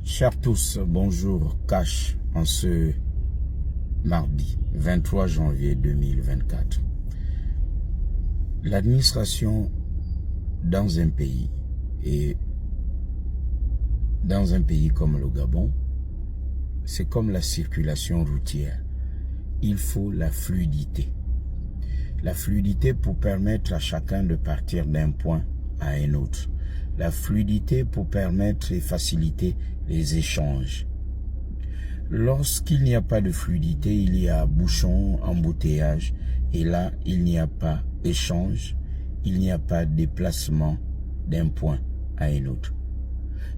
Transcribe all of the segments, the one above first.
Chers tous, bonjour, Cash en ce mardi 23 janvier 2024. L'administration dans un pays, et dans un pays comme le Gabon, c'est comme la circulation routière. Il faut la fluidité. La fluidité pour permettre à chacun de partir d'un point à un autre. La fluidité pour permettre et faciliter les échanges. Lorsqu'il n'y a pas de fluidité, il y a bouchon, embouteillage, et là, il n'y a pas échange, il n'y a pas déplacement d'un point à un autre.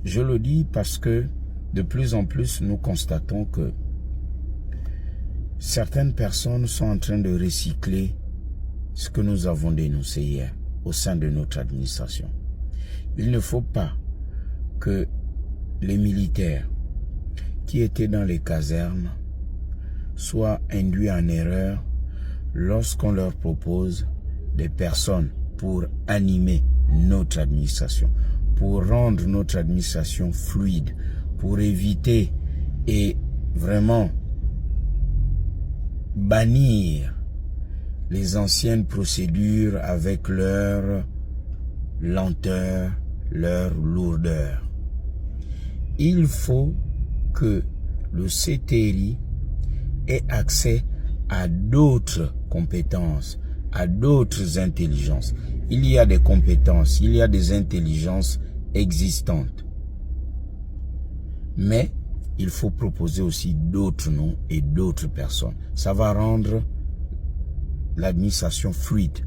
Je le dis parce que de plus en plus, nous constatons que certaines personnes sont en train de recycler ce que nous avons dénoncé hier au sein de notre administration. Il ne faut pas que les militaires qui étaient dans les casernes soient induits en erreur lorsqu'on leur propose des personnes pour animer notre administration, pour rendre notre administration fluide, pour éviter et vraiment bannir les anciennes procédures avec leur lenteur, leur lourdeur. Il faut que le CTRI ait accès à d'autres compétences, à d'autres intelligences. Il y a des compétences, il y a des intelligences existantes. Mais il faut proposer aussi d'autres noms et d'autres personnes. Ça va rendre l'administration fluide.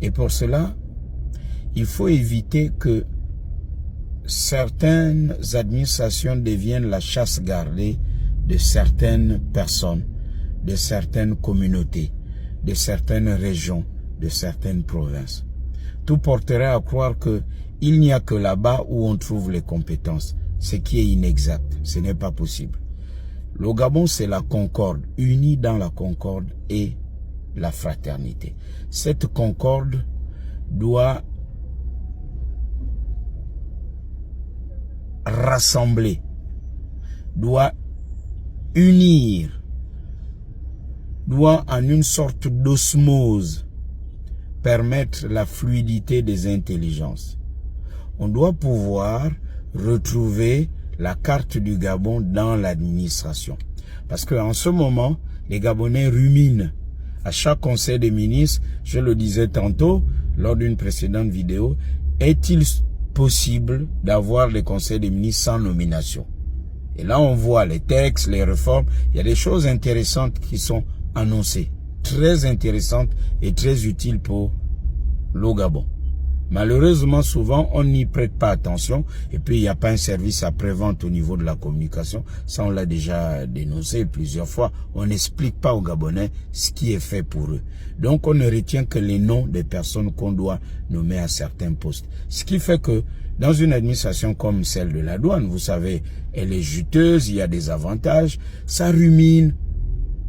Et pour cela, il faut éviter que certaines administrations deviennent la chasse gardée de certaines personnes, de certaines communautés, de certaines régions, de certaines provinces. Tout porterait à croire qu'il n'y a que là-bas où on trouve les compétences, ce qui est inexact. Ce n'est pas possible. Le Gabon, c'est la concorde, unie dans la concorde et la fraternité. Cette concorde doit rassembler, doit unir, doit en une sorte d'osmose permettre la fluidité des intelligences. On doit pouvoir retrouver la carte du Gabon dans l'administration. Parce qu'en ce moment, les Gabonais ruminent. À chaque conseil des ministres, je le disais tantôt, lors d'une précédente vidéo, est-il possible d'avoir les conseils des ministres sans nomination? Et là, on voit les textes, les réformes. Il y a des choses intéressantes qui sont annoncées. Très intéressantes et très utiles pour le Gabon. Malheureusement, souvent, on n'y prête pas attention. Et puis, il n'y a pas un service après-vente au niveau de la communication. Ça, on l'a déjà dénoncé plusieurs fois. On n'explique pas aux Gabonais ce qui est fait pour eux. Donc, on ne retient que les noms des personnes qu'on doit nommer à certains postes. Ce qui fait que, dans une administration comme celle de la douane, vous savez, elle est juteuse, il y a des avantages, ça rumine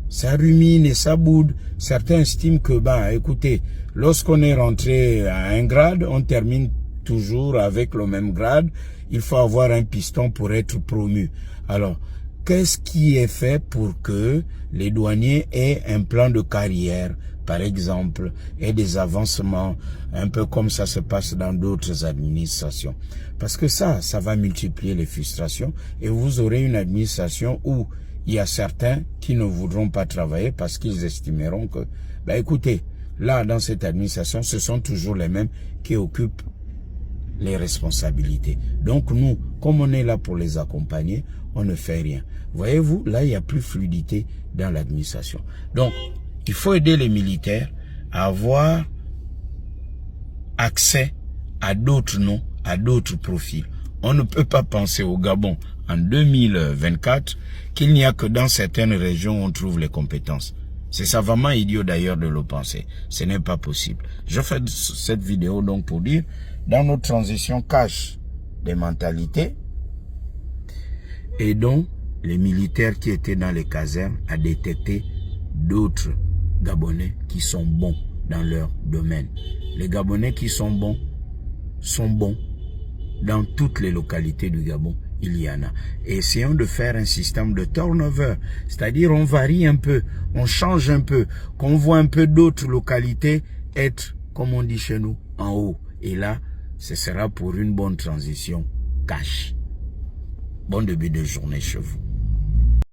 et ça boude. Certains estiment que, écoutez, lorsqu'on est rentré à un grade, on termine toujours avec le même grade. Il faut avoir un piston pour être promu. Alors, qu'est-ce qui est fait pour que les douaniers aient un plan de carrière, par exemple, et des avancements, un peu comme ça se passe dans d'autres administrations? Parce que ça va multiplier les frustrations et vous aurez une administration où il y a certains qui ne voudront pas travailler parce qu'ils estimeront que, écoutez, là, dans cette administration, ce sont toujours les mêmes qui occupent les responsabilités. Donc, nous, comme on est là pour les accompagner, on ne fait rien. Voyez-vous, là, il n'y a plus fluidité dans l'administration. Donc, il faut aider les militaires à avoir accès à d'autres noms, à d'autres profils. On ne peut pas penser au Gabon en 2024 qu'il n'y a que dans certaines régions où on trouve les compétences. C'est savamment idiot d'ailleurs de le penser. Ce n'est pas possible. Je fais cette vidéo donc pour dire, dans notre transition cache des mentalités, aidons les militaires qui étaient dans les casernes à détecter d'autres Gabonais qui sont bons dans leur domaine. Les Gabonais qui sont bons Dans toutes les localités du Gabon, il y en a. Et essayons de faire un système de turnover, c'est-à-dire on varie un peu, on change un peu, qu'on voit un peu d'autres localités être, comme on dit chez nous, en haut. Et là, ce sera pour une bonne transition cash. Bon début de journée chez vous.